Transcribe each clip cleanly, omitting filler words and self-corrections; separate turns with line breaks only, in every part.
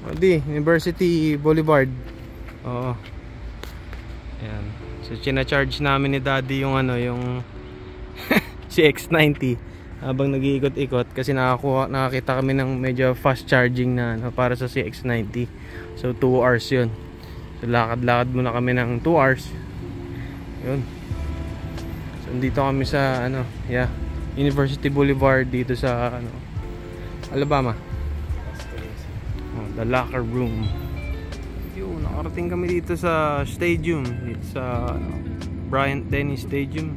O di, University Boulevard. Oo. Ayan. So china-charge namin ni Daddy yung ano, yung CX-90 habang nag-iikot-ikot kasi nakakita kami ng medyo fast charging na ano, para sa CX-90. So 2 hours yun. So lakad-lakad muna kami ng 2 hours. Yun. So dito kami sa ano, yeah, University Boulevard dito sa ano, Alabama. Oh, the locker room. Yun, nakarating kami dito sa stadium, dito sa ano, Bryant-Denny Stadium,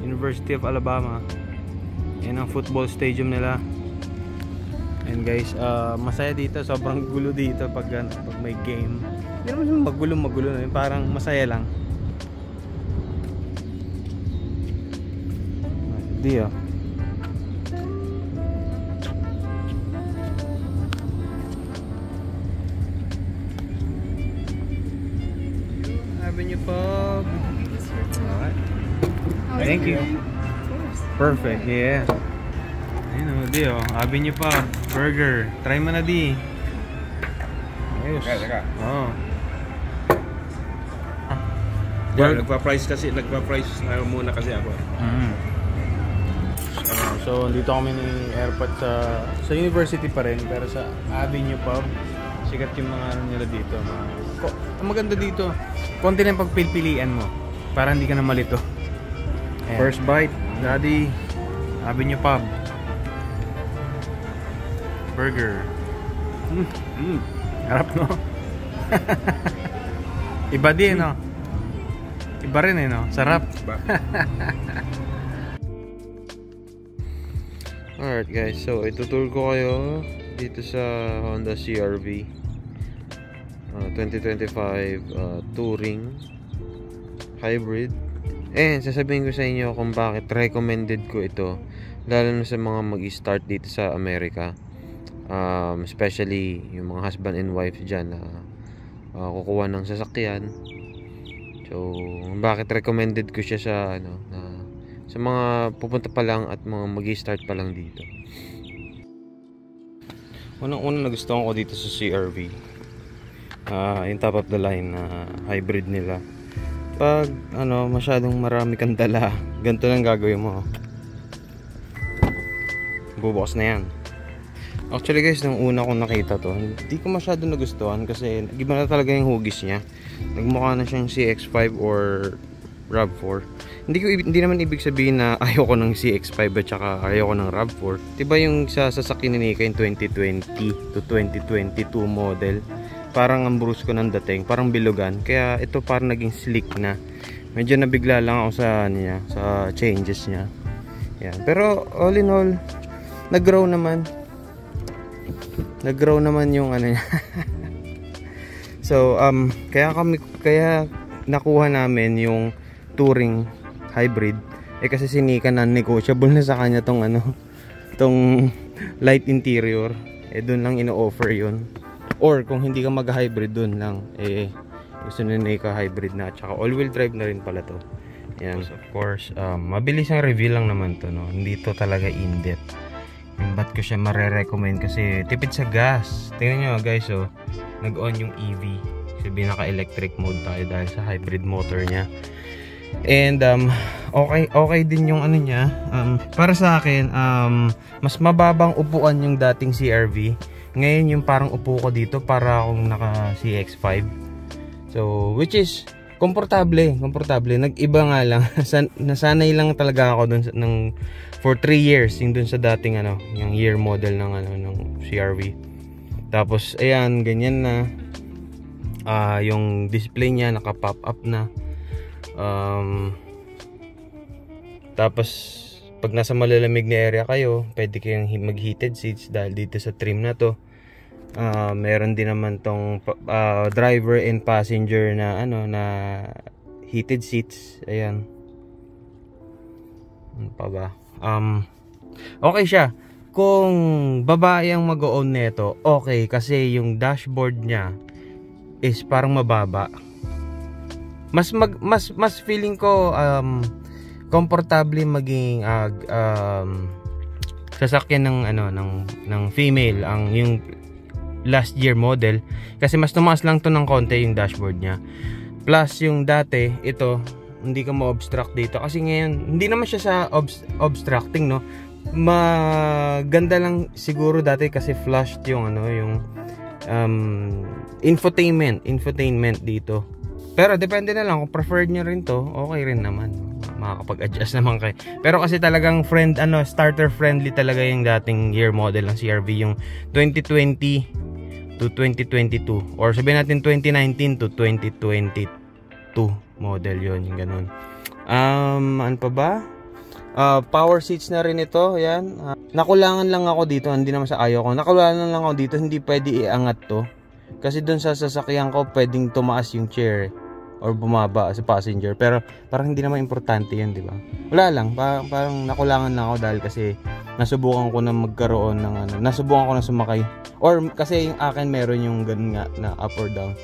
University of Alabama. Yan ang football stadium nila. And guys, masaya dito, sobrang gulo dito pag may game. Hindi naman magulo na yun, parang masaya lang. Di oh. Avenue Pub. Alright. Thank you. Perfect, yeah. Ayun o, di o. Avenue Pub. Burger. Try mo na di. Ayos. Oo.
Nagpa-price na muna kasi ako.
So, dito kami ni Airpot sa university pa rin, pero sa Avenue Pub. Sikat yung mga ano nila dito. Ang maganda dito, konti na yung pagpipilian mo para hindi ka na malito. Ayan. First bite, Daddy, Avenue Pub. Burger. Harap no? Iba din no? Iba rin eh no? Sarap. Alright guys, so itutur ko kayo dito sa Honda CR-V 2025 Touring Hybrid. And sasabihin ko sa inyo kung bakit recommended ko ito, lalo na sa mga mag-start dito sa Amerika, especially yung mga husband and wife dyan na kukuha ng sasakyan. So bakit recommended ko siya sa ano, sa mga pupunta pa lang at mga mag-start pa lang dito. Unang-una nagustuhan ko dito sa CR-V, yung top of the line na hybrid nila. Pag ano, masyadong marami kang dala, ganito lang gagawin mo. Bubukas na yan. Actually guys, nung una kong nakita to, hindi ko masyado nagustuhan kasi iba na talaga yung hugis niya. Nagmukha na siyang CX-5 or RAV4. Hindi naman ibig sabihin na ayoko ng CX-5 at saka ayoko ng RAV4. Diba yung sa sasakyan ni Nika yung 2020 to 2022 model, parang ang brusko ng dating, parang bilugan. Kaya ito parang naging slick na. Medyo nabigla lang ako sa niya, sa changes niya. Yan. Pero all in all, nag-grow naman yung ano niya. So kaya nakuha namin yung Touring Hybrid kasi si Nika na negotiable na sa kanya tong ano, tong light interior, doon lang ino-offer yun. Or kung hindi ka mag-hybrid, doon lang gusto ni Nika hybrid na, tsaka all-wheel drive na rin pala to. Yan. Of course, mabilis ang review lang naman to, no? Hindi to talaga in-depth. Ba't ko siya mare-recommend? Kasi tipid sa gas. Tingnan nyo guys, nag-on yung EV. Sabi naka-electric mode tayo dahil sa hybrid motor niya. And okay din yung ano niya. Para sa akin, mas mababang upuan yung dating CR-V. Ngayon yung parang upo ko dito para akong naka CX-5. So which is komportable. Nag-iba nga lang. Nasanay lang talaga ako dun for 3 years yung dun sa dating ano, yung year model ng ano ng CR-V. Tapos ayan, ganyan na. Yung display niya naka-pop up na. Tapos pag nasa malalamig na area kayo, pwede kayong mag-heated seats dahil dito sa trim na to. Meron din naman tong driver and passenger na ano, na heated seats. Ayan. Ano pa ba? Okay siya. Kung babae ang mag-own nito, okay, kasi yung dashboard niya is parang mababa. Mas feeling ko komportable maging sasakyan ng ano ng female ang yung last year model. Kasi mas tumaas lang to ng konti yung dashboard niya. Plus yung dati, ito, hindi ka ma-obstruct dito. Kasi ngayon, hindi naman siya sa obstructing, no? Maganda lang siguro dati kasi flashed yung ano, yung infotainment dito. Pero depende na lang kung preferred nyo rin to, okay rin naman. Makakapag-adjust naman kayo. Pero kasi talagang starter friendly talaga yung dating year model ng CR-V, yung 2020 to 2022 or sabihin natin 2019 to 2022 model yon, yung ganun. Ano pa ba? Power seats na rin ito, yan. Nakulangan lang ako dito, hindi naman sa ayaw ko. Nakulangan lang ako dito, hindi pwede iangat to. Kasi dun sa sasakyan ko, pwedeng tumaas yung chair or bumaba sa passenger. Pero parang hindi naman importante yun, di ba? Wala lang, parang nakulangan lang ako dahil kasi nasubukan ko na magkaroon ng ano, nasubukan ko na sumakay. Or kasi yung akin meron yung ganun nga na up or down.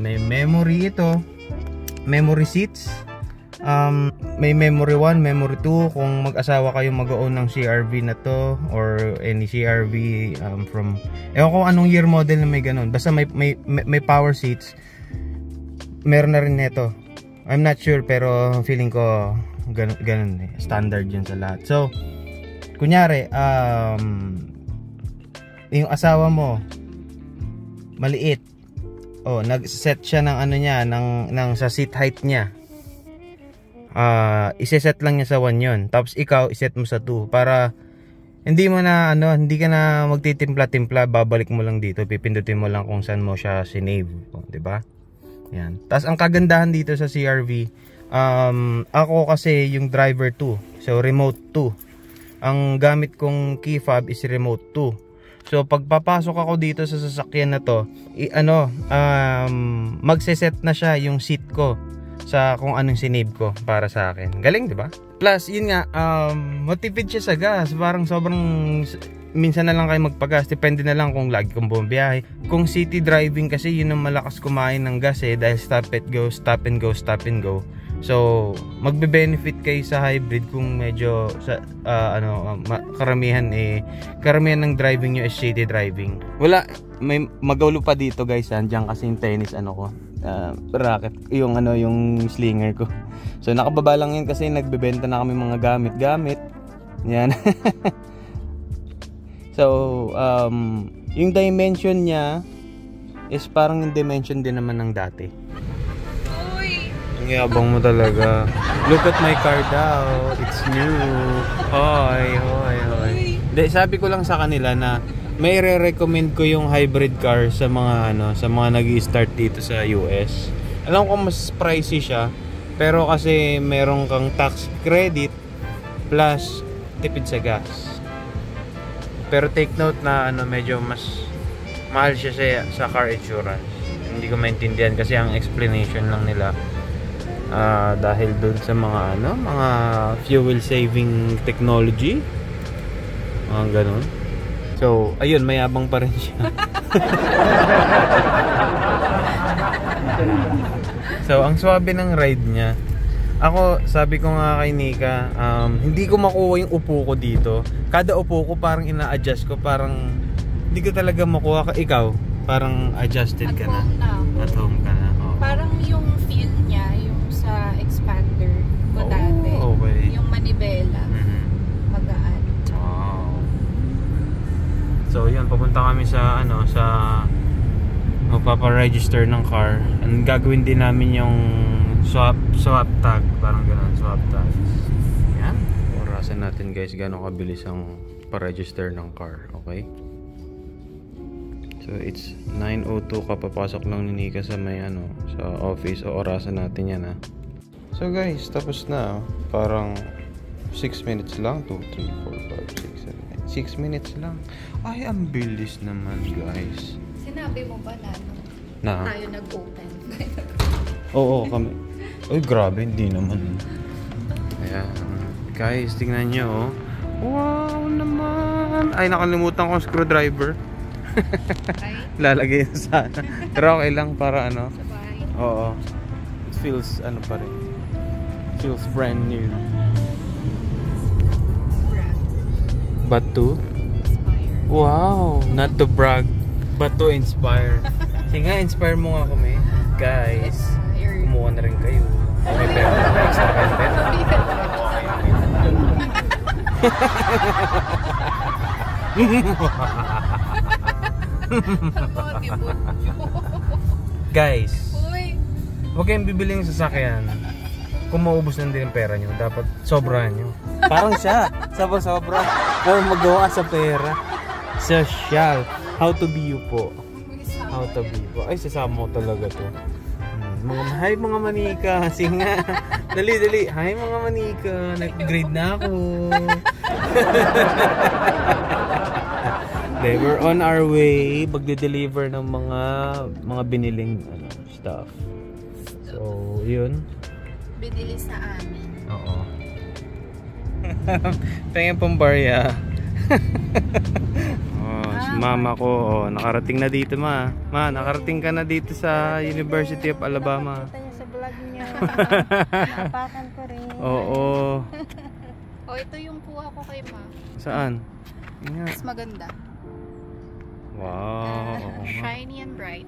May memory ito. Memory seats. May memory 1, memory 2 kung mag-asawa kayo mag-own ng CR-V na to or any CR-V from ewan ko anong year model na may ganun, basta may power seats. Meron na rin nito, I'm not sure pero feeling ko ganun eh, standard yun sa lahat. So kunyari yung asawa mo maliit, nag-set siya ng ano niya, ng sa seat height niya, iseset lang niya sa 1 yun, tapos ikaw iset mo sa 2 para hindi mo na hindi ka na magtitimpla-timpla, babalik mo lang dito, pipindutin mo lang kung saan mo siya sinave, di ba? Yan. Tapos ang kagandahan dito sa CR-V, ako kasi yung driver 2, so remote 2. Ang gamit kong key fob is remote 2. So pagpapasok ako dito sa sasakyan na to, magse-set na siya yung seat ko sa kung anong sinave ko para sa akin. Galing, di ba? Plus, yun nga, matipid siya sa gas. Parang sobrang, minsan na lang kayo magpagas. Depende na lang kung lagi kong bumabiyahe. Kung city driving kasi, yun ang malakas kumain ng gas eh. Dahil stop and go, stop and go, stop and go. So, magbe-benefit kayo sa hybrid kung medyo sa karamihan ng driving nyo is city driving. Wala, may magaulo pa dito guys. Diyan kasi yung tennis racket, yung slinger ko. So nakababa lang yun kasi nagbebenta na kami mga gamit. Yan. So yung dimension niya is parang yung dimension din naman ng dati. Ang yabang mo talaga. Look at my car daw. It's new. Hoy. Sabi ko lang sa kanila na may re-recommend ko yung hybrid car sa mga nag-i-start dito sa US. Alam ko mas pricey siya, pero kasi meron kang tax credit plus tipid sa gas. Pero take note na medyo mas mahal siya sa car insurance. Hindi ko maintindihan kasi ang explanation lang nila dahil doon sa mga fuel saving technology. Mga ganun. So, ayun, mayabang pa rin siya. So, ang swabe ng ride niya. Ako, sabi ko nga kay Nika, hindi ko makuha yung upo ko dito. Kada upo ko parang ina-adjust ko, parang hindi ko talaga makuha. Ikaw, parang adjusted ka na. At home ka na. Oh.
Parang yung feel niya, yung sa expander ko dati.
Okay.
Yung manibela. Magaan.
So yun, papunta kami sa magpapa-register ng car. And gagawin din namin yung swap tag, parang gano'n, swap tag. Yan. Orasan natin guys gano'ng kabilis ang pa-register ng car, okay? So it's 9:02, kapapasok lang ni Nika sa may sa office. O orasan natin yan ha. So guys, tapos na. Parang 6 minutes lang. 2, 3, 4, 5, 6, 7, 6 minutes lang. Ay, ang bilis naman guys.
Sinabi mo ba na tayo nag-open?
Oo, kami. Uy, grabe, hindi naman. Ayan. Guys, tingnan nyo, oh. Wow naman. Ay, nakalimutan ko ang screwdriver. Lalagay na sana. Pero okay lang para
Sabay.
Oo. It feels, pa rin. Feels brand new. But to? Wow, not to brag, but to inspire. Sige nga, inspire mo nga kami. Guys, kumuha na rin kayo. May pera na, extra kayo pera. Guys, huwag kayong bibili ng sasakyan kung maubos na din yung pera nyo. Dapat sobrahan nyo. Parang siya, sobra-sobra. Pero magawa sa pera. Social. How to be you po. How to be you po. Ay, sasama ko talaga to. Hi mga manika. Sige nga. Dali. Hi mga manika. Nag-grade na ako. We're on our way. Magde-deliver ng mga biniling stuff. So, yun.
Binili sa amin.
Oo. Pengen pong barya. Si mama ko, nakarating na dito ma. Ma, nakarating ka na dito sa University of Alabama.
Nakita niya sa vlog niya. Napakan ko rin.
Oo.
Ito yung kuha ko kay ma.
Saan?
Mas maganda.
Wow.
Shiny and bright.